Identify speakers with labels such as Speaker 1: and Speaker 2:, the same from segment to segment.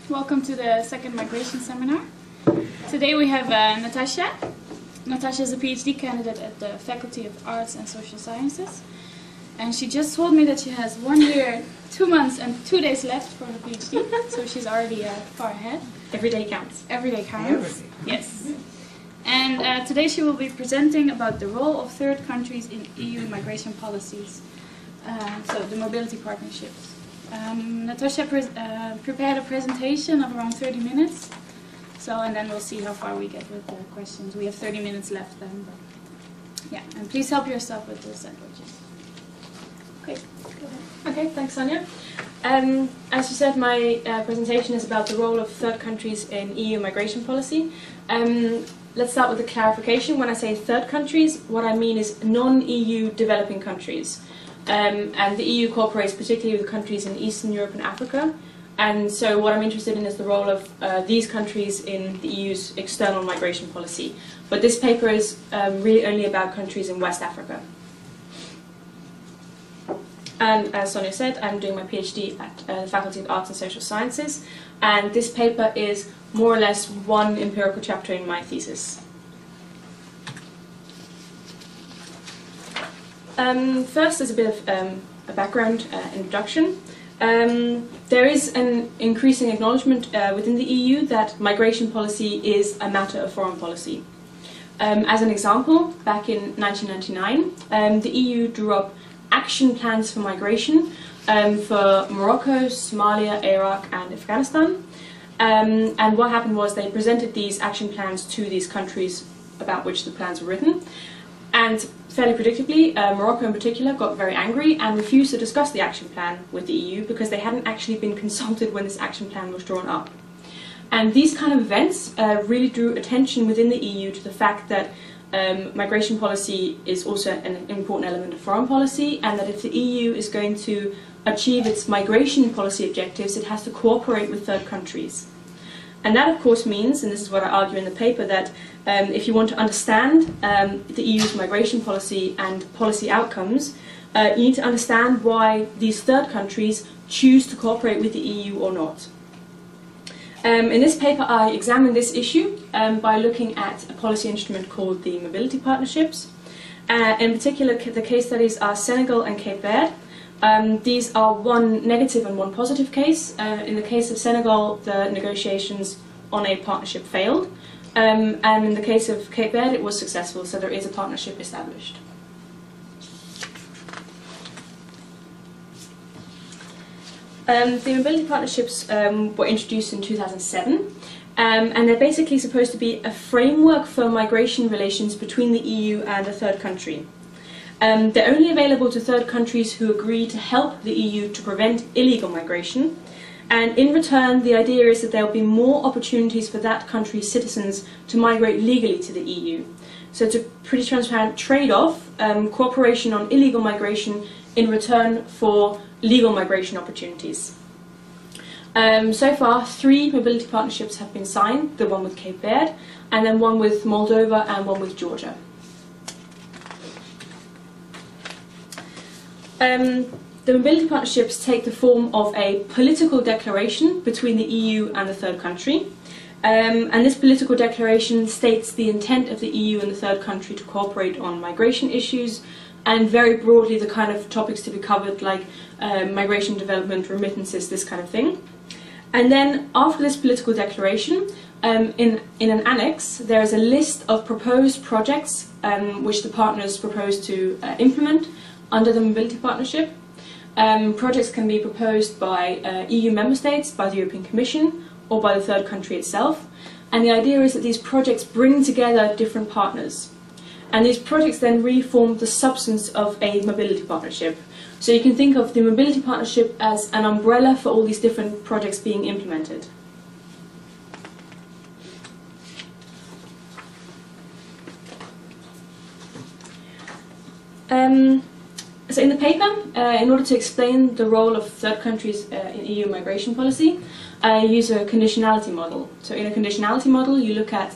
Speaker 1: Welcome to the second migration seminar. Today we have Natasha. Natasha is a PhD candidate at the Faculty of Arts and Social Sciences. And she just told me that she has 1 year, 2 months and 2 days left for her PhD. So she's already far ahead.
Speaker 2: Every day counts.
Speaker 1: Every day counts. Yes. And today she will be presenting about the role of third countries in EU migration policies. So the mobility partnerships. Natasha prepared a presentation of around 30 minutes. And then we'll see how far we get with the questions. We have 30 minutes left then. But yeah, and please help yourself with the sandwiches. Okay, go ahead.
Speaker 2: Okay, thanks, Sonia. As you said, my presentation is about the role of third countries in EU migration policy. Let's start with a clarification. When I say third countries, what I mean is non-EU developing countries. And the EU cooperates particularly with countries in Eastern Europe and Africa. And so what I'm interested in is the role of these countries in the EU's external migration policy. But this paper is really only about countries in West Africa. And as Sonia said, I'm doing my PhD at the Faculty of Arts and Social Sciences. And this paper is more or less one empirical chapter in my thesis. First, as a bit of a background introduction. There is an increasing acknowledgement within the EU that migration policy is a matter of foreign policy. As an example, back in 1999, the EU drew up action plans for migration for Morocco, Somalia, Iraq and Afghanistan. And what happened was they presented these action plans to these countries about which the plans were written. And fairly predictably, Morocco in particular got very angry and refused to discuss the action plan with the EU because they hadn't actually been consulted when this action plan was drawn up. And these kind of events really drew attention within the EU to the fact that migration policy is also an important element of foreign policy, and that if the EU is going to achieve its migration policy objectives, it has to cooperate with third countries. And that of course means, and this is what I argue in the paper, that if you want to understand the EU's migration policy and policy outcomes, you need to understand why these third countries choose to cooperate with the EU or not. In this paper I examine this issue by looking at a policy instrument called the mobility partnerships. In particular, the case studies are Senegal and Cape Verde. These are one negative and one positive case. In the case of Senegal, the negotiations on a partnership failed. And in the case of Cape Verde, it was successful, so there is a partnership established. The mobility partnerships were introduced in 2007, and they're basically supposed to be a framework for migration relations between the EU and a third country. They're only available to third countries who agree to help the EU to prevent illegal migration, and in return the idea is that there will be more opportunities for that country's citizens to migrate legally to the EU. So it's a pretty transparent trade-off, cooperation on illegal migration in return for legal migration opportunities. So far, 3 mobility partnerships have been signed, the one with Cape Verde, and then one with Moldova and one with Georgia. The mobility partnerships take the form of a political declaration between the EU and the third country. And this political declaration states the intent of the EU and the third country to cooperate on migration issues, and very broadly the kind of topics to be covered, like migration development, remittances, this kind of thing. And then after this political declaration, in an annex, there is a list of proposed projects which the partners propose to implement under the mobility partnership. Projects can be proposed by EU member states, by the European Commission, or by the third country itself. And the idea is that these projects bring together different partners. And these projects then really form the substance of a mobility partnership. So you can think of the mobility partnership as an umbrella for all these different projects being implemented. So in the paper, in order to explain the role of third countries in EU migration policy, I use a conditionality model. So in a conditionality model, you look at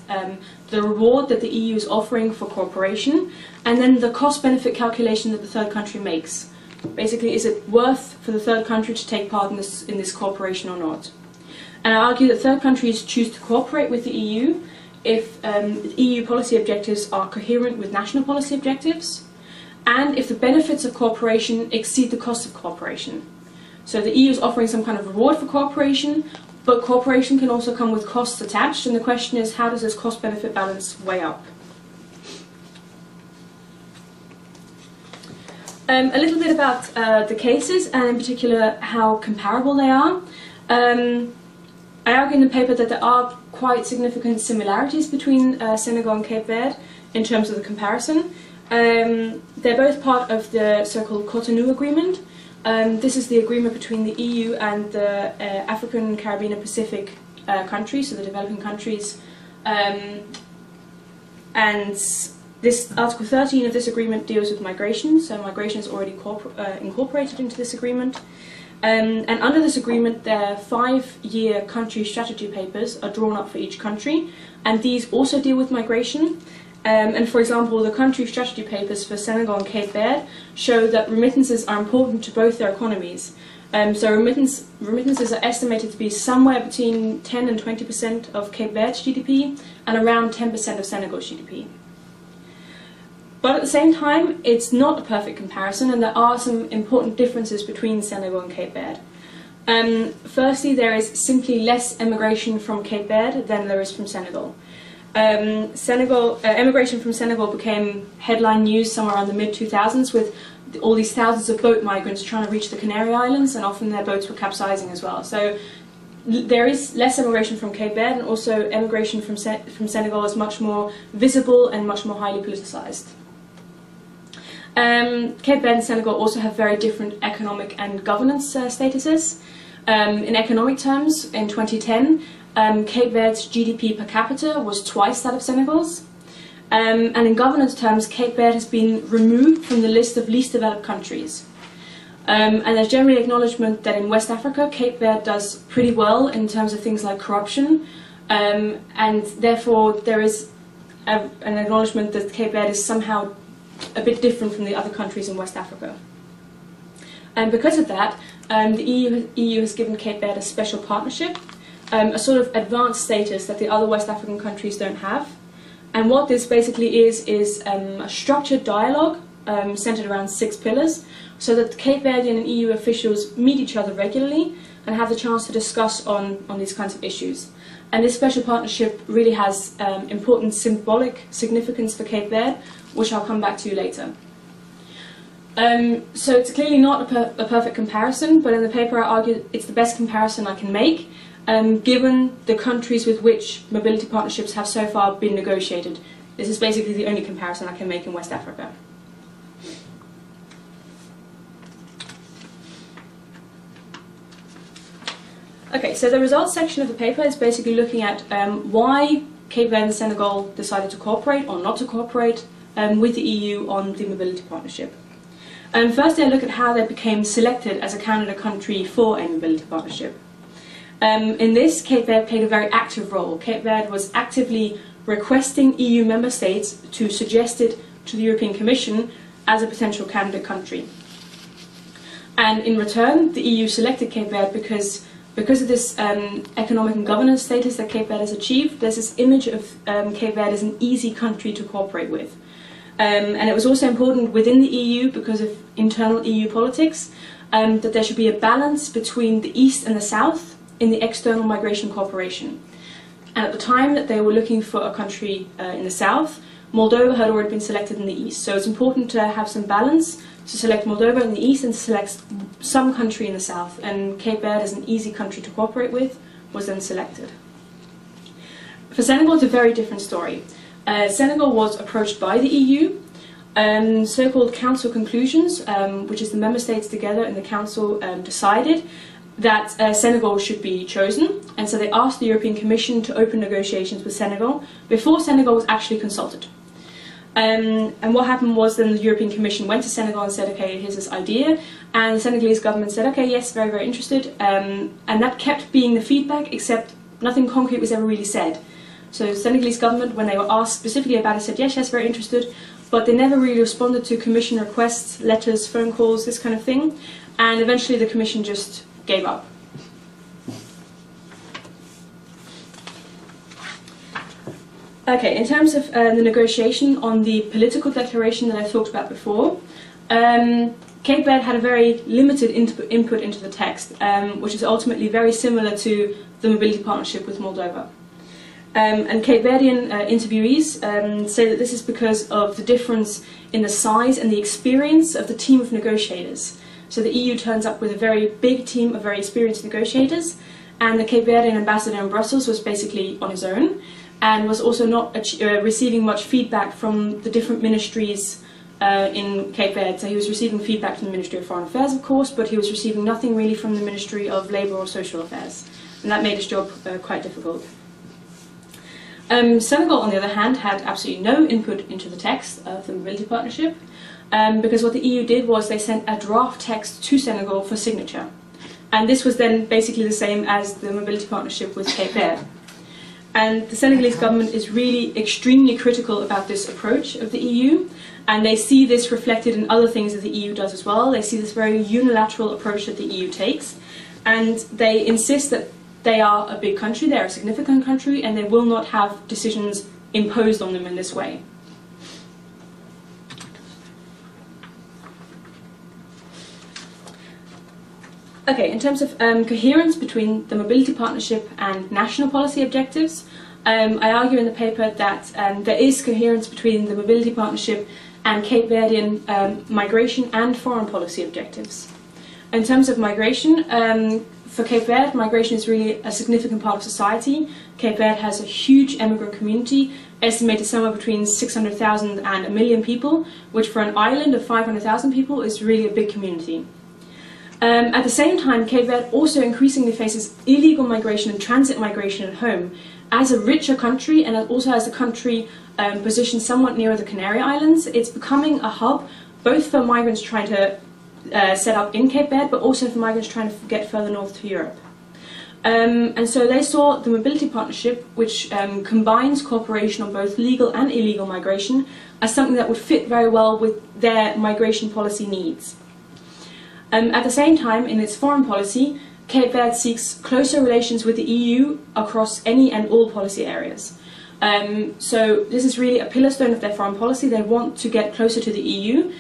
Speaker 2: the reward that the EU is offering for cooperation, and then the cost-benefit calculation that the third country makes. Basically, is it worth for the third country to take part in this cooperation or not? And I argue that third countries choose to cooperate with the EU if EU policy objectives are coherent with national policy objectives, and if the benefits of cooperation exceed the cost of cooperation. So the EU is offering some kind of reward for cooperation, but cooperation can also come with costs attached, and the question is, how does this cost-benefit balance weigh up? A little bit about the cases, and in particular how comparable they are. I argue in the paper that there are quite significant similarities between Senegal and Cape Verde in terms of the comparison. They're both part of the so-called Cotonou Agreement. This is the agreement between the EU and the African, Caribbean and Pacific countries, so the developing countries. And this Article 13 of this agreement deals with migration, so migration is already incorporated into this agreement. And under this agreement, their 5-year country strategy papers are drawn up for each country, and these also deal with migration. And for example, the country strategy papers for Senegal and Cape Verde show that remittances are important to both their economies. So remittances are estimated to be somewhere between 10 and 20% of Cape Verde's GDP and around 10% of Senegal's GDP. But at the same time, it's not a perfect comparison, and there are some important differences between Senegal and Cape Verde. Firstly, there is simply less emigration from Cape Verde than there is from Senegal. Emigration from Senegal became headline news somewhere around the mid-2000s with all these thousands of boat migrants trying to reach the Canary Islands, and often their boats were capsizing as well. So there is less emigration from Cape Verde, and also emigration from Senegal is much more visible and much more highly politicized. Cape Verde and Senegal also have very different economic and governance statuses. In economic terms, in 2010, Cape Verde's GDP per capita was twice that of Senegal's. And in governance terms, Cape Verde has been removed from the list of least developed countries. And there's generally acknowledgement that in West Africa, Cape Verde does pretty well in terms of things like corruption, and therefore there is an acknowledgement that Cape Verde is somehow a bit different from the other countries in West Africa. And because of that, the EU has given Cape Verde a special partnership, a sort of advanced status that the other West African countries don't have. And what this basically is a structured dialogue centered around 6 pillars, so that Cape Verdean and EU officials meet each other regularly and have the chance to discuss on these kinds of issues. And this special partnership really has important symbolic significance for Cape Verde, which I'll come back to later. So it's clearly not a perfect comparison, but in the paper I argue it's the best comparison I can make, given the countries with which mobility partnerships have so far been negotiated. This is basically the only comparison I can make in West Africa. Okay, so the results section of the paper is basically looking at why Cape Verde and Senegal decided to cooperate or not to cooperate with the EU on the mobility partnership. Firstly, I look at how they became selected as a candidate country for a mobility partnership. In this, Cape Verde played a very active role. Cape Verde was actively requesting EU member states to suggest it to the European Commission as a potential candidate country. And in return, the EU selected Cape Verde because of this economic and governance status that Cape Verde has achieved. There's this image of Cape Verde as an easy country to cooperate with. And it was also important within the EU, because of internal EU politics, that there should be a balance between the East and the South in the external migration cooperation. And at the time that they were looking for a country in the South, Moldova had already been selected in the East. So it's important to have some balance, to select Moldova in the East and to select some country in the South. And Cape Verde, as an easy country to cooperate with, was then selected. For Senegal, it's a very different story. Senegal was approached by the EU. So-called council conclusions, which is the member states together in the council, decided that Senegal should be chosen, and so they asked the European Commission to open negotiations with Senegal before Senegal was actually consulted. And what happened was then the European Commission went to Senegal and said, okay, here's this idea, and the Senegalese government said, okay, yes, very, very interested, and that kept being the feedback, except nothing concrete was ever really said. So the Senegalese government, when they were asked specifically about it, said, yes, yes, very interested, but they never really responded to Commission requests, letters, phone calls, this kind of thing, and eventually the Commission just gave up. Okay, in terms of the negotiation on the political declaration that I talked about before, Cape Verde had a very limited input into the text, which is ultimately very similar to the mobility partnership with Moldova. And Cape Verdean interviewees say that this is because of the difference in the size and the experience of the team of negotiators. So the EU turns up with a very big team of very experienced negotiators, and the Cape Verdean ambassador in Brussels was basically on his own, and was also not receiving much feedback from the different ministries in Cape Verde. So he was receiving feedback from the Ministry of Foreign Affairs, of course, but he was receiving nothing really from the Ministry of Labour or Social Affairs, and that made his job quite difficult. Senegal, on the other hand, had absolutely no input into the text of the mobility partnership, because what the EU did was they sent a draft text to Senegal for signature. And this was then basically the same as the mobility partnership with Cape Verde. And the Senegalese government is really extremely critical about this approach of the EU, and they see this reflected in other things that the EU does as well. They see this very unilateral approach that the EU takes, and they insist that they are a big country, they're a significant country, and they will not have decisions imposed on them in this way. Okay, in terms of coherence between the mobility partnership and national policy objectives, I argue in the paper that there is coherence between the mobility partnership and Cape Verdean migration and foreign policy objectives. In terms of migration, for Cape Verde, migration is really a significant part of society. Cape Verde has a huge emigrant community, estimated somewhere between 600,000 and 1 million people, which for an island of 500,000 people is really a big community. At the same time, Cape Verde also increasingly faces illegal migration and transit migration at home. As a richer country, and also as a country positioned somewhat nearer the Canary Islands, it's becoming a hub both for migrants trying to set up in Cape Verde, but also for migrants trying to get further north to Europe. And so they saw the mobility partnership, which combines cooperation on both legal and illegal migration, as something that would fit very well with their migration policy needs. At the same time, in its foreign policy, Cape Verde seeks closer relations with the EU across any and all policy areas. So this is really a pillarstone of their foreign policy. They want to get closer to the EU,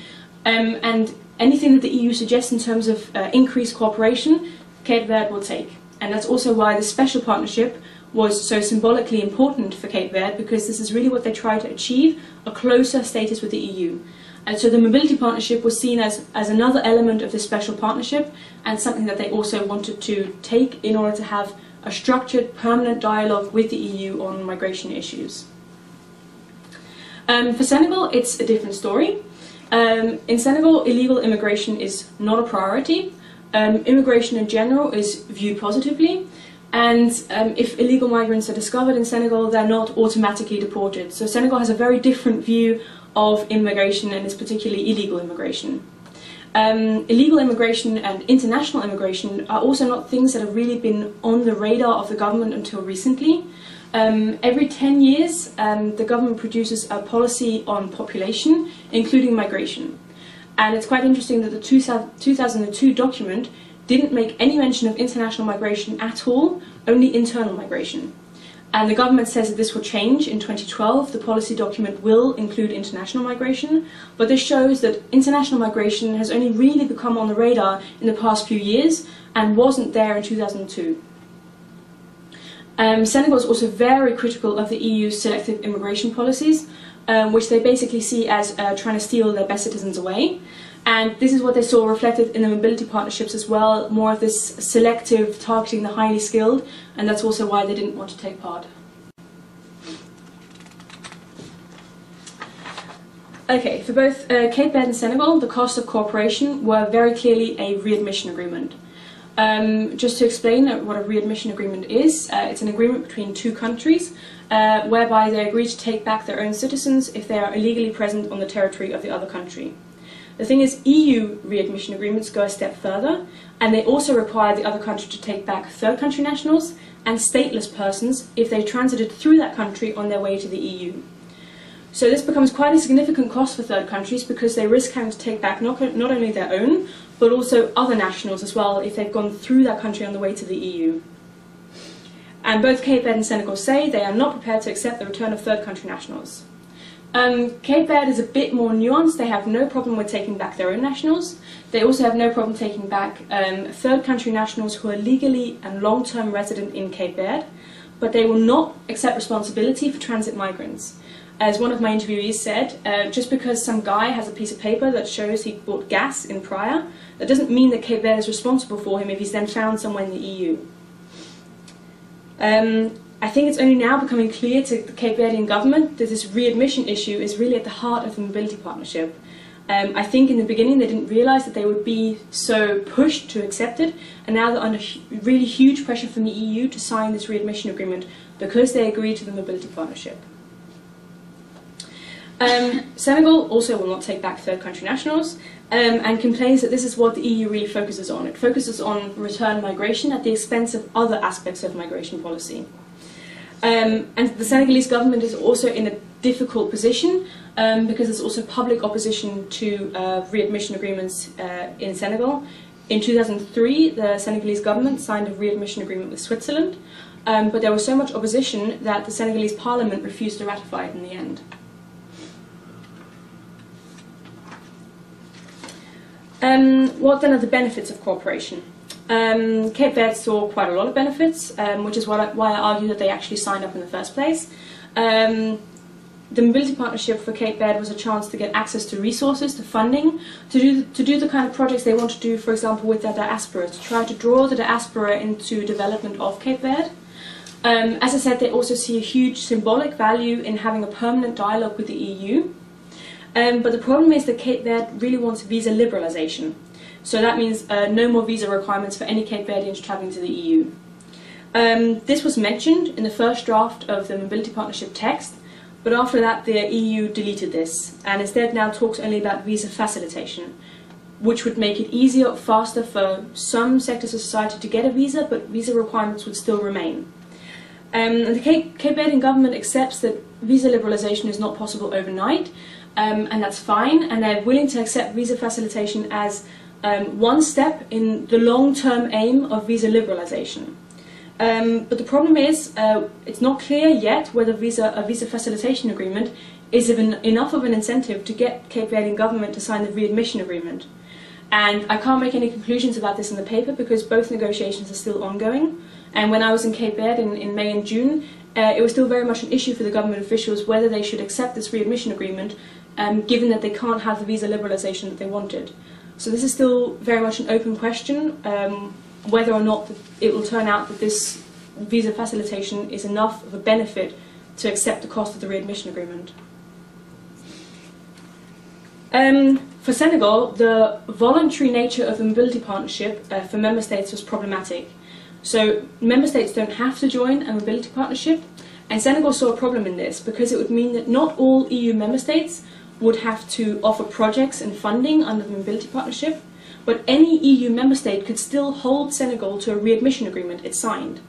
Speaker 2: and anything that the EU suggests in terms of increased cooperation, Cape Verde will take. And that's also why the special partnership was so symbolically important for Cape Verde, because this is really what they try to achieve, a closer status with the EU. And so the mobility partnership was seen as another element of this special partnership, and something that they also wanted to take in order to have a structured, permanent dialogue with the EU on migration issues. For Senegal, it's a different story. In Senegal, illegal immigration is not a priority. Immigration in general is viewed positively, and if illegal migrants are discovered in Senegal, they're not automatically deported. So Senegal has a very different view of immigration, and it's particularly illegal immigration. Illegal immigration and international immigration are also not things that have really been on the radar of the government until recently. Every 10 years, the government produces a policy on population, including migration. And it's quite interesting that the 2002 document didn't make any mention of international migration at all, only internal migration. And the government says that this will change in 2012. The policy document will include international migration, but this shows that international migration has only really become on the radar in the past few years and wasn't there in 2002. Senegal is also very critical of the EU's selective immigration policies, which they basically see as trying to steal their best citizens away. And this is what they saw reflected in the mobility partnerships as well, more of this selective targeting the highly skilled, and that's also why they didn't want to take part. Okay, for both Cape Verde and Senegal, the cost of cooperation were very clearly a readmission agreement. Just to explain what a readmission agreement is, it's an agreement between two countries whereby they agree to take back their own citizens if they are illegally present on the territory of the other country. The thing is, EU readmission agreements go a step further, and they also require the other country to take back third country nationals and stateless persons if they transited through that country on their way to the EU. So this becomes quite a significant cost for third countries, because they risk having to take back not only their own, but also other nationals as well if they've gone through that country on the way to the EU. And both Cape Verde and Senegal say they are not prepared to accept the return of third country nationals. Cape Verde is a bit more nuanced. They have no problem with taking back their own nationals. They also have no problem taking back third country nationals who are legally and long-term resident in Cape Verde, but they will not accept responsibility for transit migrants. As one of my interviewees said, just because some guy has a piece of paper that shows he bought gas in Praia, that doesn't mean that Cape Verde is responsible for him if he's then found somewhere in the EU. I think it's only now becoming clear to the Cape Verdean government that this readmission issue is really at the heart of the mobility partnership. I think in the beginning they didn't realise that they would be so pushed to accept it, and now they're under really huge pressure from the EU to sign this readmission agreement because they agreed to the mobility partnership. Senegal also will not take back third country nationals and complains that this is what the EU really focuses on. It focuses on return migration at the expense of other aspects of migration policy. And the Senegalese government is also in a difficult position because there's also public opposition to readmission agreements in Senegal. In 2003, the Senegalese government signed a readmission agreement with Switzerland, but there was so much opposition that the Senegalese parliament refused to ratify it in the end. What then are the benefits of cooperation? Cape Verde saw quite a lot of benefits, which is why I argue that they actually signed up in the first place. The mobility partnership for Cape Verde was a chance to get access to resources, to funding, to do the kind of projects they want to do, for example, with their diaspora, to try to draw the diaspora into development of Cape Verde. As I said, they also see a huge symbolic value in having a permanent dialogue with the EU. But the problem is that Cape Verde really wants visa liberalisation. So that means no more visa requirements for any Cape Verdeans travelling to the EU. This was mentioned in the first draft of the mobility partnership text, but after that the EU deleted this and instead now talks only about visa facilitation, which would make it easier, faster for some sectors of society to get a visa, but visa requirements would still remain. And the Cape Verdean government accepts that visa liberalisation is not possible overnight, and that's fine, and they're willing to accept visa facilitation as one step in the long-term aim of visa liberalisation. But the problem is, it's not clear yet whether a visa facilitation agreement is enough of an incentive to get Cape Verdean government to sign the readmission agreement. And I can't make any conclusions about this in the paper because both negotiations are still ongoing. And when I was in Cape Verde in May and June, it was still very much an issue for the government officials whether they should accept this readmission agreement, given that they can't have the visa liberalisation that they wanted. So this is still very much an open question, whether or not it will turn out that this visa facilitation is enough of a benefit to accept the cost of the readmission agreement. For Senegal, the voluntary nature of the mobility partnership for member states was problematic. So member states don't have to join a mobility partnership, and Senegal saw a problem in this because it would mean that not all EU member states would have to offer projects and funding under the mobility partnership, but any EU member state could still hold Senegal to a readmission agreement it signed.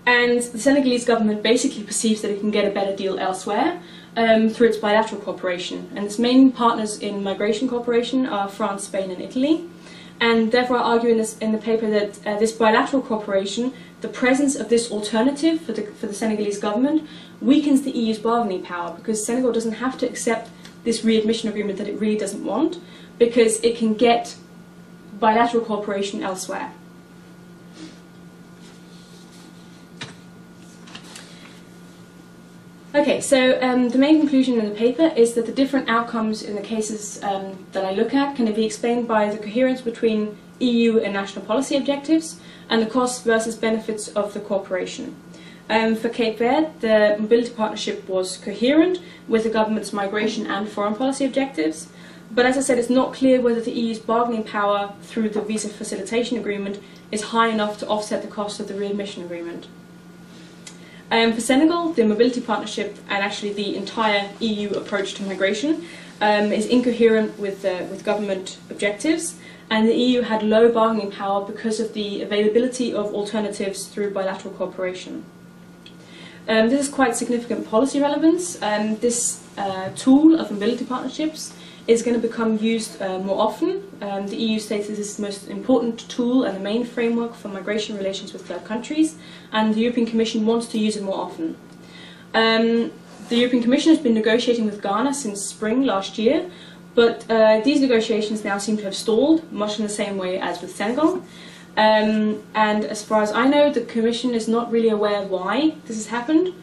Speaker 2: And the Senegalese government basically perceives that it can get a better deal elsewhere through its bilateral cooperation. And its main partners in migration cooperation are France, Spain and Italy. And therefore I argue in the paper that this bilateral cooperation, the presence of this alternative for the Senegalese government, weakens the EU's bargaining power because Senegal doesn't have to accept this readmission agreement that it really doesn't want because it can get bilateral cooperation elsewhere. Okay, so the main conclusion in the paper is that the different outcomes in the cases that I look at can be explained by the coherence between EU and national policy objectives and the costs versus benefits of the cooperation. For Cape Verde, the mobility partnership was coherent with the government's migration and foreign policy objectives, but as I said, it's not clear whether the EU's bargaining power through the visa facilitation agreement is high enough to offset the cost of the readmission agreement. For Senegal, the mobility partnership and actually the entire EU approach to migration is incoherent with government objectives, and the EU had low bargaining power because of the availability of alternatives through bilateral cooperation. This is quite significant policy relevance. This tool of mobility partnerships is going to become used more often The EU states this is the most important tool and the main framework for migration relations with third countries, and the European Commission wants to use it more often. The European Commission has been negotiating with Ghana since spring last year, but these negotiations now seem to have stalled, much in the same way as with Senegal. And as far as I know, the Commission is not really aware why this has happened,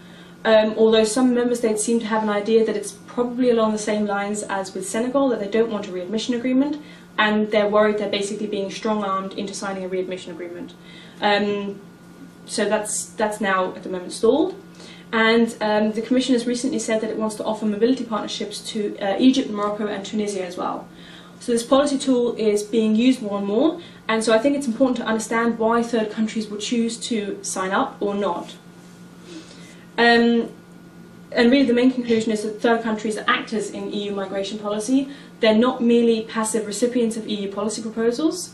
Speaker 2: although some member states seem to have an idea that it's probably along the same lines as with Senegal, that they don't want a readmission agreement, and they're worried they're basically being strong-armed into signing a readmission agreement. So that's now at the moment stalled. And the Commission has recently said that it wants to offer mobility partnerships to Egypt, Morocco and Tunisia as well. So this policy tool is being used more and more, and so I think it's important to understand why third countries would choose to sign up or not. And really the main conclusion is that third countries are actors in EU migration policy. They're not merely passive recipients of EU policy proposals.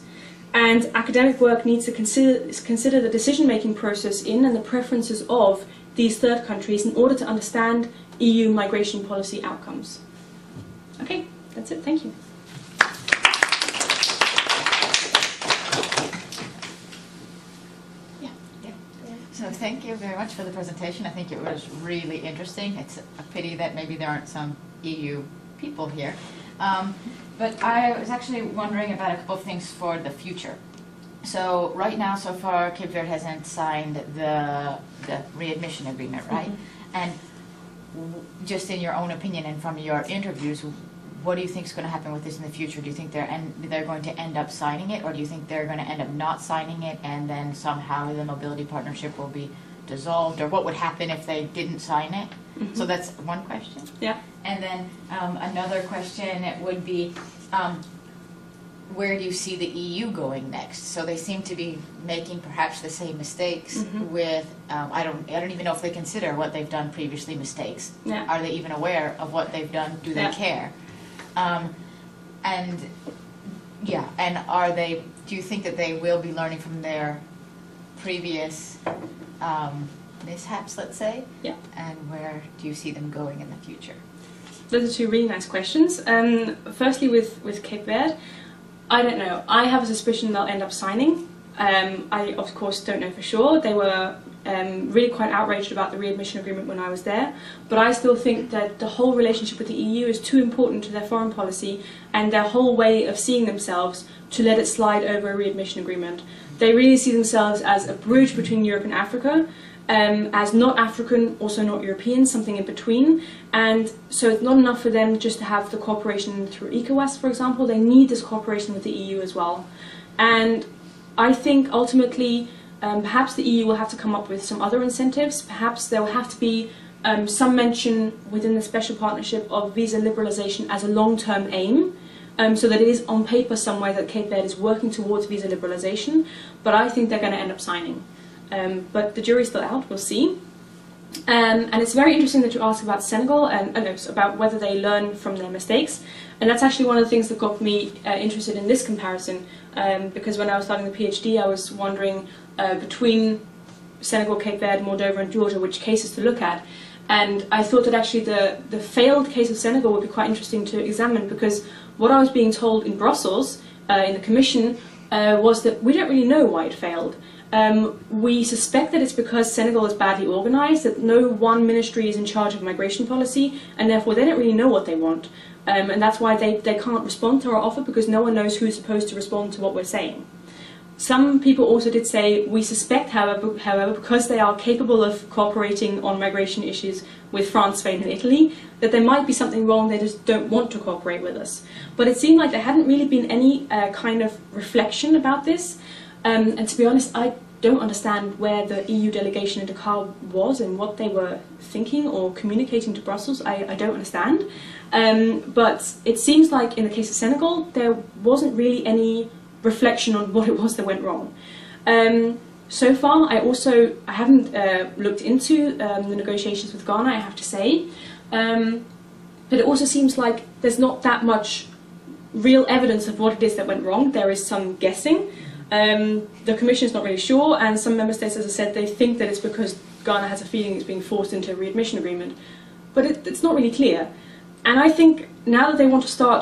Speaker 2: And academic work needs to consider the decision-making process in and the preferences of these third countries in order to understand EU migration policy outcomes. Okay, that's it. Thank you.
Speaker 3: So thank you very much for the presentation. I think it was really interesting. It's a pity that maybe there aren't some EU people here. But I was actually wondering about a couple of things for the future. So right now, so far, Cape Verde hasn't signed the readmission agreement, right? Mm-hmm. And just in your own opinion and from your interviews, what do you think is going to happen with this in the future? Do you think they're going to end up signing it, or do you think they're going to end up not signing it and then somehow the mobility partnership will be dissolved, or what would happen if they didn't sign it? Mm-hmm. So that's one question.
Speaker 2: Yeah.
Speaker 3: And then another question would be, where do you see the EU going next? So they seem to be making perhaps the same mistakes mm-hmm. with, I don't even know if they consider what they've done previously mistakes.
Speaker 2: Yeah.
Speaker 3: Are they even aware of what they've done? Do they
Speaker 2: yeah.
Speaker 3: care? And do you think that they will be learning from their previous mishaps, let's say?
Speaker 2: Yeah.
Speaker 3: And where do you see them going in the future?
Speaker 2: Those are two really nice questions. Firstly, with Cape Verde, I don't know. I have a suspicion they'll end up signing. I, of course, don't know for sure. They were really quite outraged about the readmission agreement when I was there, but I still think that the whole relationship with the EU is too important to their foreign policy and their whole way of seeing themselves to let it slide over a readmission agreement. They really see themselves as a bridge between Europe and Africa, as not African, also not European, something in between, and so it's not enough for them just to have the cooperation through ECOWAS, for example. They need this cooperation with the EU as well. And I think ultimately perhaps the EU will have to come up with some other incentives. Perhaps there will have to be some mention within the special partnership of visa liberalisation as a long-term aim, so that it is on paper somewhere that Cape Verde is working towards visa liberalisation, but I think they're going to end up signing. But the jury's still out, we'll see. And it's very interesting that you ask about Senegal and about whether they learn from their mistakes. And that's actually one of the things that got me interested in this comparison, because when I was starting the PhD I was wondering between Senegal, Cape Verde, Moldova and Georgia which cases to look at. And I thought that actually the failed case of Senegal would be quite interesting to examine, because what I was being told in Brussels, in the Commission, was that we don't really know why it failed. We suspect that it's because Senegal is badly organised, that no one ministry is in charge of migration policy, and therefore they don't really know what they want. And that's why they can't respond to our offer, because no one knows who's supposed to respond to what we're saying. Some people also did say, we suspect, however, because they are capable of cooperating on migration issues with France, Spain and Italy, that there might be something wrong, they just don't want to cooperate with us. But it seemed like there hadn't really been any kind of reflection about this. And to be honest, I don't understand where the EU delegation in Dakar was and what they were thinking or communicating to Brussels. I don't understand. But it seems like in the case of Senegal, there wasn't really any reflection on what it was that went wrong. So far, I haven't looked into the negotiations with Ghana, I have to say. But it also seems like there's not that much real evidence of what it is that went wrong. There is some guessing. The Commission is not really sure, and some member states, as I said, they think that it's because Ghana has a feeling it's being forced into a readmission agreement. But it's not really clear. And I think now that they want to start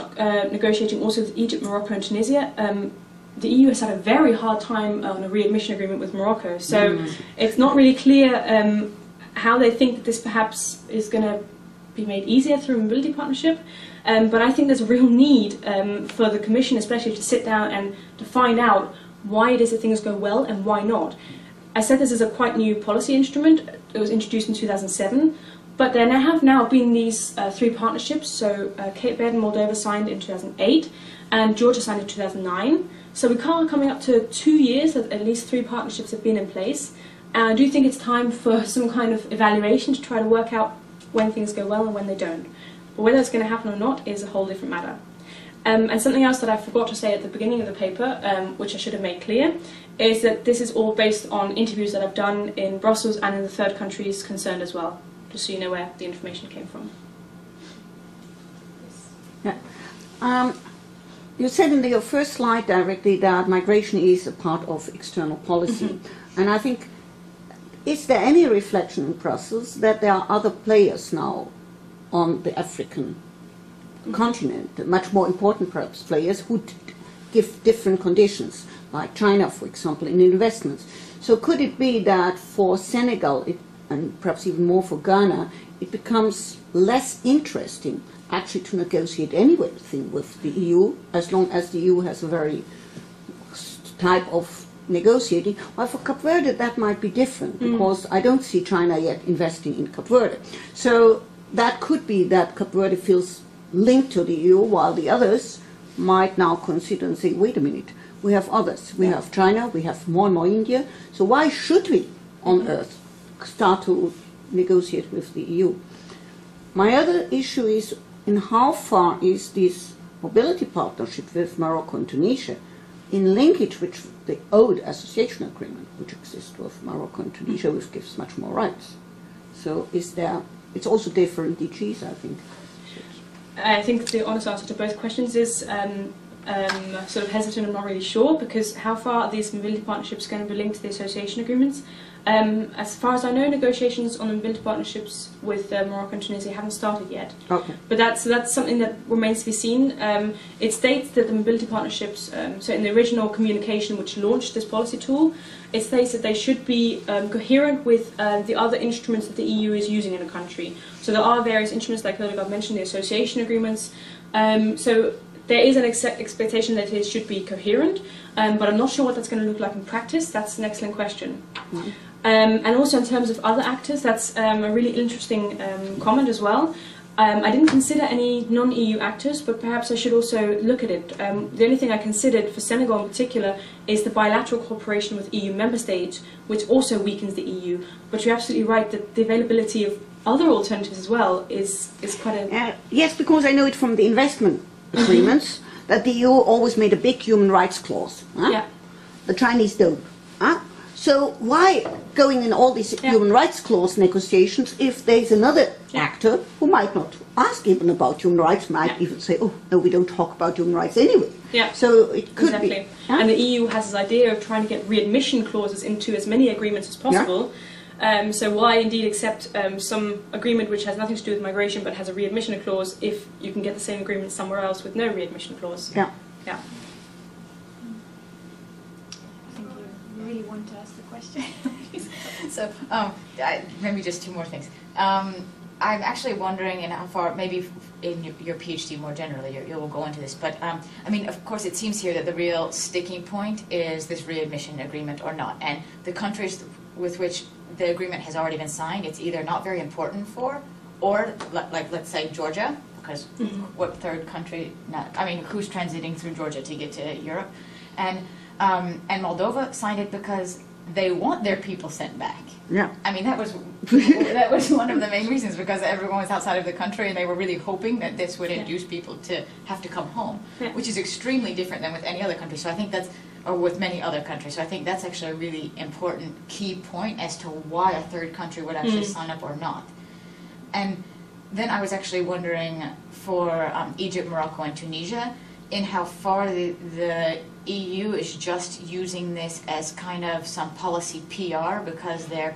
Speaker 2: negotiating also with Egypt, Morocco and Tunisia, the EU has had a very hard time on a readmission agreement with Morocco. So it's not really clear how they think that this perhaps is going to be made easier through a mobility partnership. But I think there's a real need for the Commission especially to sit down and to find out why it is that things go well and why not. I said this is a quite new policy instrument. It was introduced in 2007. But there have now been these 3 partnerships. So Cape Verde and Moldova signed in 2008 and Georgia signed in 2009. So we are coming up to 2 years that at least 3 partnerships have been in place. And I do think it's time for some kind of evaluation to try to work out when things go well and when they don't. But whether it's going to happen or not is a whole different matter. And something else that I forgot to say at the beginning of the paper, which I should have made clear, is that this is all based on interviews that I've done in Brussels and in the third countries concerned as well, just so you know where the information came from.
Speaker 4: Yeah. You said in your first slide directly that migration is a part of external policy. And I think, is there any reflection in Brussels that there are other players now on the African continent, much more important perhaps players, who give different conditions, like China, for example, in investments? So could it be that for Senegal, and perhaps even more for Ghana, it becomes less interesting actually to negotiate anything with the EU, as long as the EU has a very type of negotiating? While for Cape Verde that might be different, because I don't see China yet investing in Cape Verde. So that could be that Cape Verde feels linked to the EU, while the others might now consider and say, wait a minute, we have others. We have China, we have more and more India, so why should we on earth start to negotiate with the EU? My other issue is, in how far is this mobility partnership with Morocco and Tunisia in linkage with the old association agreement which exists with Morocco and Tunisia, which gives much more rights? So is there, it's also different DGs, I think.
Speaker 2: I think the honest answer to both questions is sort of hesitant. I'm not really sure, because how far are these mobility partnerships going to be linked to the association agreements? As far as I know, negotiations on the mobility partnerships with Morocco and Tunisia haven't started yet.
Speaker 4: Okay.
Speaker 2: But that's something that remains to be seen. It states that the mobility partnerships, so in the original communication which launched this policy tool, it states that they should be coherent with the other instruments that the EU is using in a country. So there are various instruments, like Hildegard mentioned, the association agreements. So there is an expectation that it should be coherent, but I'm not sure what that's going to look like in practice. That's an excellent question. And also in terms of other actors, that's a really interesting comment as well. I didn't consider any non-EU actors, but perhaps I should also look at it. The only thing I considered for Senegal in particular is the bilateral cooperation with EU member states, which also weakens the EU. But you're absolutely right that the availability of other alternatives as well is quite a...
Speaker 4: Yes, because I know it from the investment agreements that the EU always made a big human rights clause. Huh?
Speaker 2: Yeah.
Speaker 4: The Chinese don't. Huh? So why going in all these human rights clause negotiations if there's another actor who might not ask even about human rights, might even say, oh, no, we don't talk about human rights anyway.
Speaker 2: Yeah.
Speaker 4: So it could be. Huh?
Speaker 2: And the EU has this idea of trying to get readmission clauses into as many agreements as possible. Yeah. So why indeed accept some agreement which has nothing to do with migration but has a readmission clause if you can get the same agreement somewhere else with no readmission clause?
Speaker 4: Yeah.
Speaker 2: Yeah.
Speaker 1: I think you really want to ask the question.
Speaker 3: So maybe just 2 more things. I'm actually wondering, and how far, maybe in your PhD more generally, you will go into this, but I mean, of course, it seems here that the real sticking point is this readmission agreement or not, and the countries with which the agreement has already been signed, it's either not very important for, or like let's say Georgia, because what third country? I mean, who's transiting through Georgia to get to Europe, and Moldova signed it because they want their people sent back.
Speaker 4: Yeah.
Speaker 3: I mean, that was one of the main reasons, because everyone was outside of the country and they were really hoping that this would induce people to have to come home, which is extremely different than with any other country. So I think that's, or with many other countries. So I think that's actually a really important key point as to why a third country would actually sign up or not. And then I was actually wondering for Egypt, Morocco, and Tunisia, in how far the EU is just using this as kind of some policy PR because they're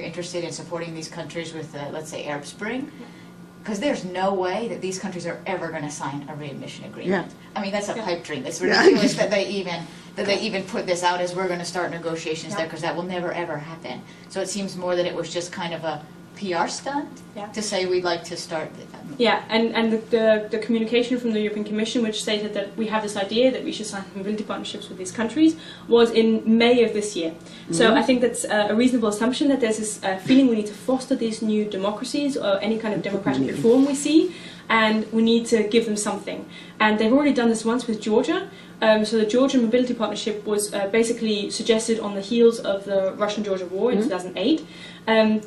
Speaker 3: interested in supporting these countries with, let's say, Arab Spring, because there's no way that these countries are ever going to sign a readmission agreement.
Speaker 4: Yeah.
Speaker 3: I mean, that's a pipe dream. It's ridiculous that they even put this out as we're going to start negotiations there, because that will never ever happen. So it seems more that it was just kind of a PR stunt to say we'd like to start.
Speaker 2: Yeah, and the communication from the European Commission, which stated that we have this idea that we should sign mobility partnerships with these countries, was in May of this year. So I think that's a reasonable assumption that there's this feeling we need to foster these new democracies or any kind of democratic reform we see, and we need to give them something. And they've already done this once with Georgia. So the Georgian Mobility Partnership was basically suggested on the heels of the Russian-Georgia War in 2008.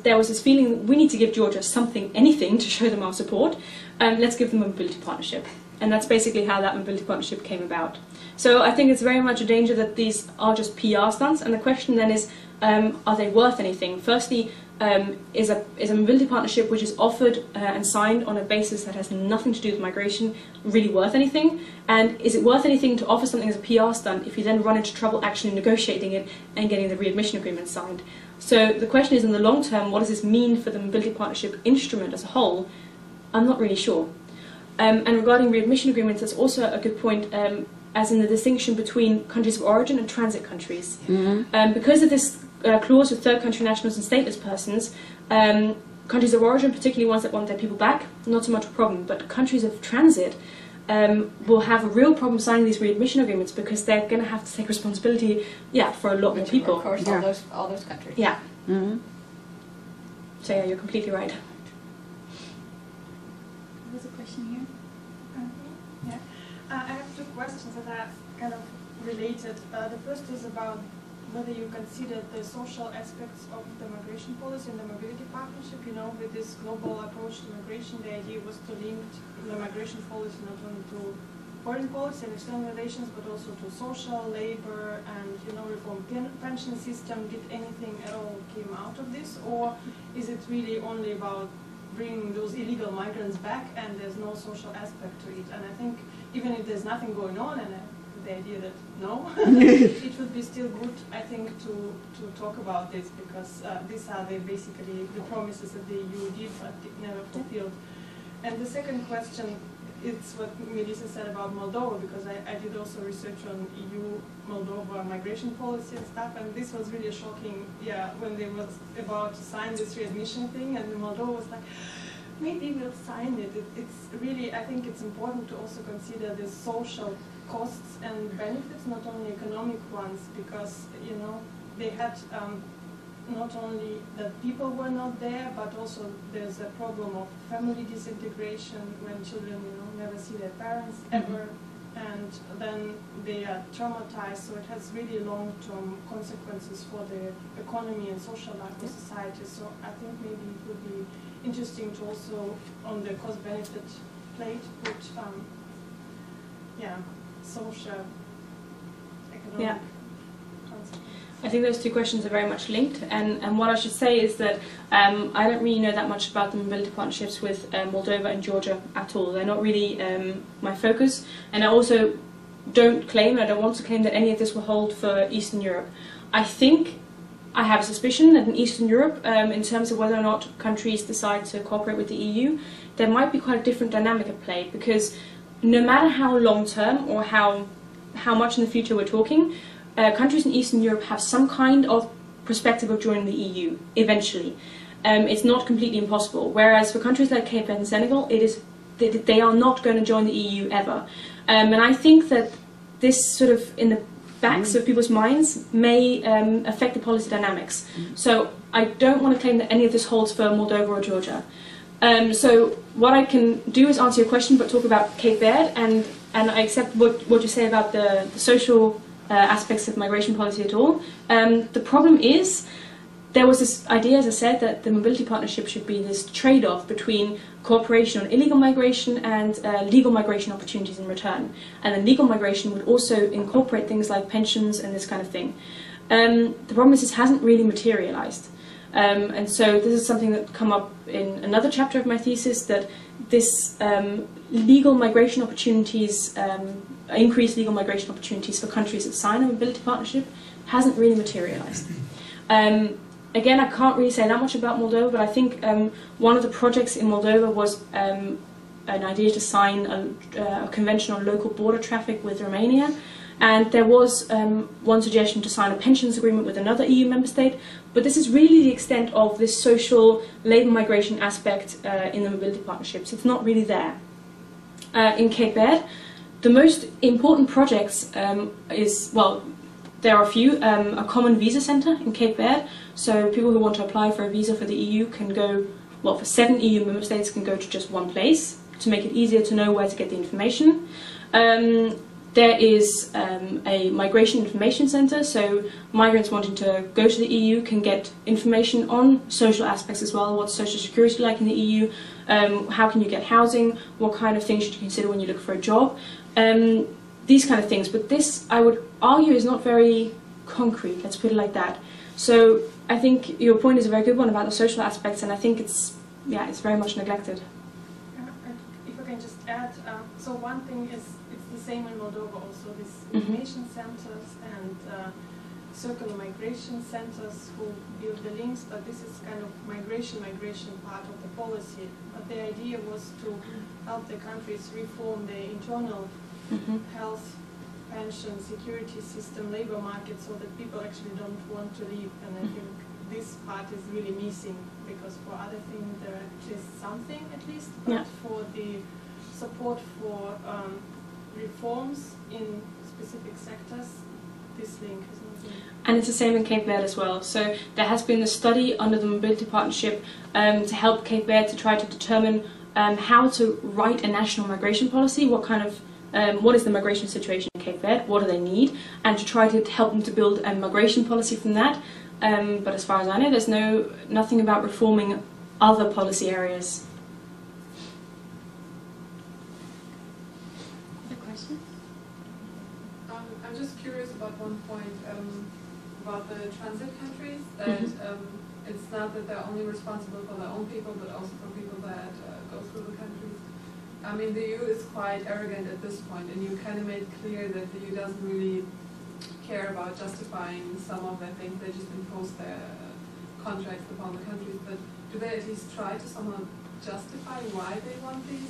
Speaker 2: There was this feeling we need to give Georgia something, anything, to show them our support. Let's give them a mobility partnership. And that's basically how that mobility partnership came about. So I think it's very much a danger that these are just PR stunts, and the question then is, are they worth anything? Firstly, is a mobility partnership which is offered and signed on a basis that has nothing to do with migration really worth anything? And is it worth anything to offer something as a PR stunt if you then run into trouble actually negotiating it and getting the readmission agreement signed? So the question is, in the long term, what does this mean for the mobility partnership instrument as a whole? I'm not really sure. And regarding readmission agreements, that's also a good point, as in the distinction between countries of origin and transit countries. Because of this clause with third country nationals and stateless persons, countries of origin, particularly ones that want their people back, not so much a problem, but countries of transit will have a real problem signing these readmission agreements, because they're going to have to take responsibility, for a lot more people.
Speaker 3: Of course, all those countries.
Speaker 2: Yeah. So yeah, you're completely right.
Speaker 1: There's a question here.
Speaker 5: Yeah. I have two questions that are kind of related. The first is about whether you consider the social aspects of the migration policy and the mobility partnership. You know, with this global approach to migration, the idea was to link the migration policy not only to foreign policy and external relations, but also to social, labor, and, you know, reform pension system. Did anything at all came out of this, or is it really only about bringing those illegal migrants back and there's no social aspect to it? And I think even if there's nothing going on, and the idea that no, it would be still good, I think, to talk about this, because these are basically the promises that the EU did but never fulfilled. And the second question, it's what Melissa said about Moldova, because I did also research on EU-Moldova migration policy and stuff, and this was really shocking, when they was about to sign this readmission thing, and Moldova was like, maybe we'll sign it. It's really, I think it's important to also consider the social costs and benefits, not only economic ones, because, you know, they had not only that people were not there, but also there's a problem of family disintegration when children, you know, never see their parents ever, and then they are traumatized. So it has really long-term consequences for the economy and social life of society. So I think maybe it would be interesting to also, on the cost-benefit plate, put social, economic consequences.
Speaker 2: I think those two questions are very much linked, and what I should say is that I don't really know that much about the mobility partnerships with Moldova and Georgia at all. They're not really my focus, and I also don't claim, and I don't want to claim, that any of this will hold for Eastern Europe. I think, I have a suspicion that in Eastern Europe, in terms of whether or not countries decide to cooperate with the EU, there might be quite a different dynamic at play, because no matter how long term or how much in the future we're talking, countries in Eastern Europe have some kind of perspective of joining the EU eventually. It's not completely impossible. Whereas for countries like Cape Verde and Senegal, they are not going to join the EU ever. And I think that this sort of in the backs of people's minds may affect the policy dynamics. So I don't want to claim that any of this holds for Moldova or Georgia. So what I can do is answer your question, but talk about Cape Verde, and I accept what you say about the social aspects of migration policy at all. The problem is, there was this idea, as I said, that the mobility partnership should be this trade-off between cooperation on illegal migration and legal migration opportunities in return. And then legal migration would also incorporate things like pensions and this kind of thing. The problem is this hasn't really materialized. And so this is something that come up in another chapter of my thesis, that this legal migration opportunities, increased legal migration opportunities for countries that sign a mobility partnership hasn't really materialized. again, I can't really say that much about Moldova, but I think one of the projects in Moldova was an idea to sign a convention on local border traffic with Romania. And there was one suggestion to sign a pensions agreement with another EU member state, but this is really the extent of this social labour migration aspect in the mobility partnerships. It's not really there. In Cape Verde, the most important projects there are a few. A common visa centre in Cape Verde, so people who want to apply for a visa for the EU can go, for 7 EU member states can go to just one place to make it easier to know where to get the information. There is a migration information centre, so migrants wanting to go to the EU can get information on social aspects as well. What's social security like in the EU? How can you get housing? What kind of things should you consider when you look for a job? These kind of things. But this, I would argue, is not very concrete. Let's put it like that. So I think your point is a very good one about the social aspects, and I think it's very much neglected.
Speaker 5: If I can just add, so one thing is it's the same in Moldova also, these information centers and circular migration centers who build the links, but this is kind of migration part of the policy. But the idea was to help the countries reform their internal health, pension, security system, labor market, so that people actually don't want to leave. And I think this part is really missing, because for other things there is something at least, but for the support for reforms in specific sectors, this link is not there.
Speaker 2: And it's the same in Cape Verde as well. So there has been a study under the Mobility Partnership to help Cape Verde to try to determine how to write a national migration policy, what is the migration situation in Cape Verde, what do they need, and to try to help them to build a migration policy from that. But as far as I know, there's nothing about reforming other policy areas.
Speaker 1: Other questions?
Speaker 6: I'm just curious about one point about the transit countries, that it's not that they're only responsible for their own people, but also for people that go through the countries. I mean, the EU is quite arrogant at this point, and you kind of made clear that the EU doesn't really care about justifying some of their things. They just impose their contracts upon the countries. But do they at least try to somehow justify why they want these,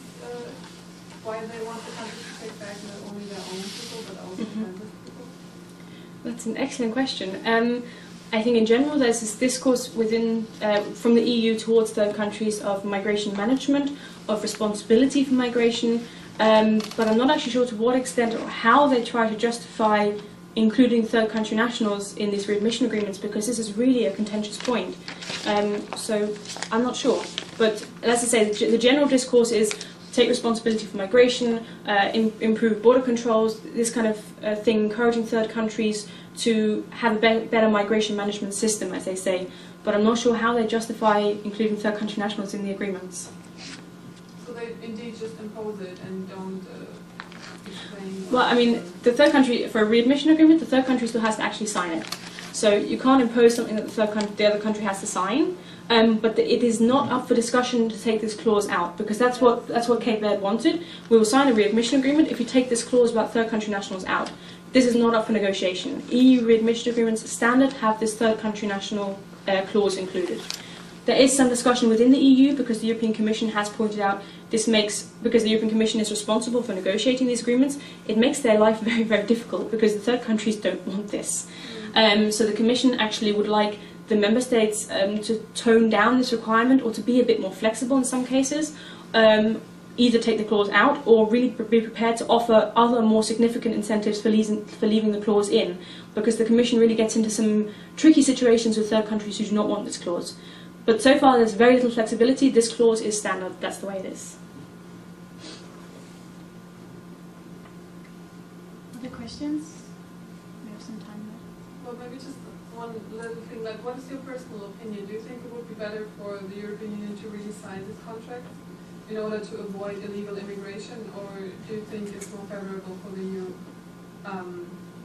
Speaker 6: why they want the countries to take back not only their own people, but also transit people?
Speaker 2: That's an excellent question. I think in general there's this discourse within, from the EU towards third countries of migration management, of responsibility for migration, but I'm not actually sure to what extent or how they try to justify including third country nationals in these readmission agreements, because this is really a contentious point. So I'm not sure. But as I say, the general discourse is take responsibility for migration, improve border controls, this kind of thing, encouraging third countries to have a better migration management system, as they say. But I'm not sure how they justify including third country nationals in the agreements.
Speaker 6: So they indeed just impose it and don't explain?
Speaker 2: Well, I mean, the third country, for a readmission agreement, the third country still has to actually sign it. So you can't impose something that the other country has to sign. But it is not up for discussion to take this clause out, because that's what Cape Verde wanted. We will sign a readmission agreement if you take this clause about third country nationals out. This is not up for negotiation. EU readmission agreements standard have this third country national clause included. There is some discussion within the EU, because the European Commission has pointed out because the European Commission is responsible for negotiating these agreements, it makes their life very, very difficult, because the third countries don't want this. So the Commission actually would like the member states to tone down this requirement, or to be a bit more flexible in some cases, either take the clause out or really be prepared to offer other more significant incentives for leaving the clause in, because the Commission really gets into some tricky situations with third countries who do not want this clause. But so far there's very little flexibility. This clause is standard. That's the way it is.
Speaker 1: Other questions? We have some time left.
Speaker 6: Well, maybe just one little thing, like, what is your personal opinion? Do you think it would be better for the European Union to really sign this contract in order to avoid illegal immigration, or do you think it's more favorable for the EU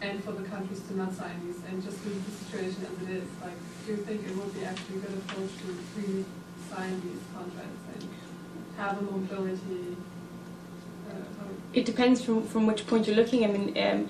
Speaker 6: and for the countries to not sign these and just leave the situation as it is? Like, do you think it would be actually a good approach to really sign these contracts and have a mobility?
Speaker 2: It depends from which point you're looking. I mean,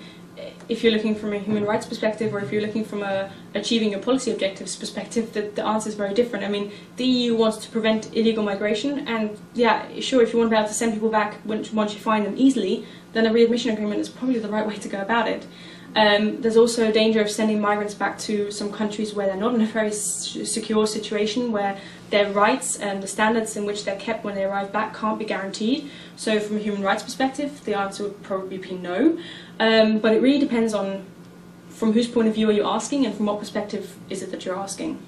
Speaker 2: if you're looking from a human rights perspective or if you're looking from a achieving your policy objectives perspective, the answer is very different. I mean, the EU wants to prevent illegal migration, and yeah, sure, if you want to be able to send people back once you find them easily, then a readmission agreement is probably the right way to go about it. There's also a danger of sending migrants back to some countries where they're not in a very secure situation, where their rights and the standards in which they're kept when they arrive back can't be guaranteed. So from a human rights perspective, the answer would probably be no. But it really depends on from whose point of view are you asking and from what perspective is it that you're asking.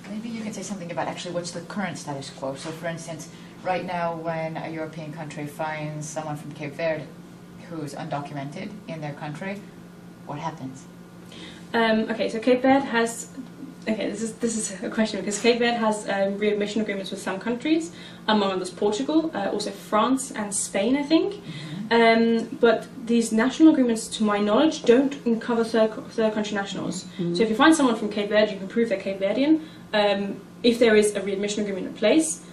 Speaker 3: Maybe you can say something about actually what's the current status quo. So for instance, right now when a European country finds someone from Cape Verde who's undocumented in their country, what happens?
Speaker 2: Okay, so Cape Verde has, this is a question because Cape Verde has readmission agreements with some countries, among others Portugal, also France and Spain, I think. But these national agreements, to my knowledge, don't cover third country nationals. So if you find someone from Cape Verde, you can prove they're Cape Verdean. If there is a readmission agreement in place,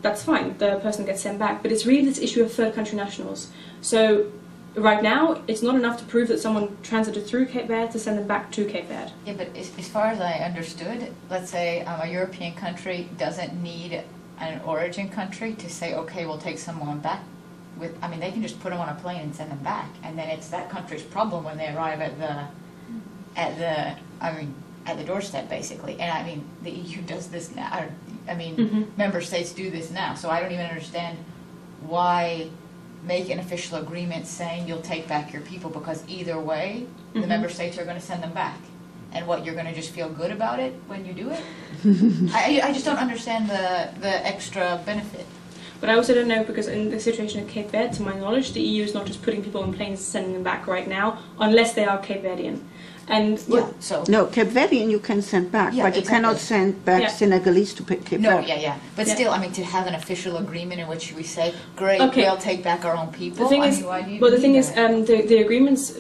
Speaker 2: that's fine, the person gets sent back. But it's really this issue of third country nationals. So right now, it's not enough to prove that someone transited through Cape Verde to send them back to Cape Verde.
Speaker 3: Yeah, but as far as I understood, let's say a European country doesn't need an origin country to say, okay, we'll take someone back. I mean, they can just put them on a plane and send them back, and then it's that country's problem when they arrive at the doorstep, basically. And I mean, the EU does this now. I mean, member states do this now, so I don't even understand why make an official agreement saying you'll take back your people, because either way, the member states are going to send them back. And what, you're going to just feel good about it when you do it? I just don't understand the extra benefit.
Speaker 2: But I also don't know, because in the situation of Cape Verde, to my knowledge, the EU is not just putting people on planes and sending them back right now, unless they are Cape Verdean. And
Speaker 3: Yeah, so
Speaker 4: No, Cape Verdean you can send back,
Speaker 3: Yeah,
Speaker 4: but you
Speaker 3: exactly.
Speaker 4: cannot send back Senegalese to Cape
Speaker 3: no,
Speaker 4: Verde.
Speaker 3: yeah, but
Speaker 2: Yeah.
Speaker 3: still, I mean, to have an official agreement in which we say, great,
Speaker 2: Okay.
Speaker 3: we'll take back our own people.
Speaker 2: The thing
Speaker 3: I
Speaker 2: is,
Speaker 3: mean, why do you
Speaker 2: well, the
Speaker 3: need
Speaker 2: thing is,
Speaker 3: that?
Speaker 2: the agreements,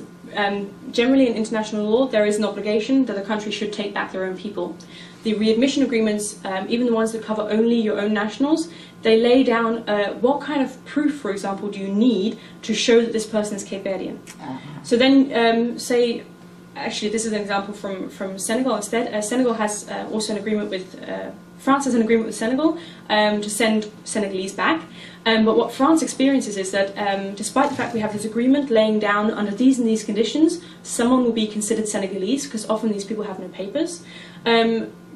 Speaker 2: generally in international law, there is an obligation that a country should take back their own people. The readmission agreements, even the ones that cover only your own nationals, they lay down what kind of proof, for example, do you need to show that this person is Cape Verdean. So then, say, actually, this is an example from Senegal instead. Senegal has also an agreement with, France has an agreement with Senegal to send Senegalese back. But what France experiences is that despite the fact we have this agreement laying down under these and these conditions, someone will be considered Senegalese, because often these people have no papers.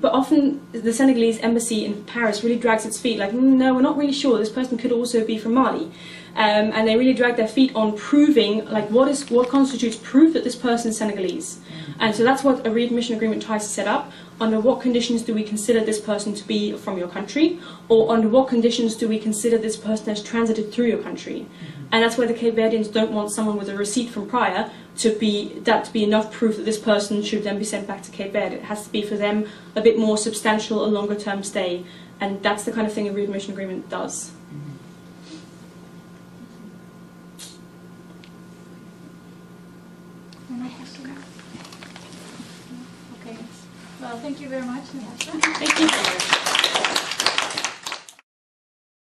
Speaker 2: But often the Senegalese embassy in Paris really drags its feet, like, no, we're not really sure, this person could also be from Mali. And they really drag their feet on proving, like, what constitutes proof that this person is Senegalese. And so that's what a readmission agreement tries to set up. Under what conditions do we consider this person to be from your country? Or under what conditions do we consider this person has transited through your country? And that's where the Cape Verdeans don't want someone with a receipt from prior to be enough proof that this person should then be sent back to Cape Verde. It has to be for them a bit more substantial, a longer term stay. And that's the kind of thing a readmission agreement does.
Speaker 1: Okay. Well, thank you very much, Natasha.
Speaker 2: Thank you.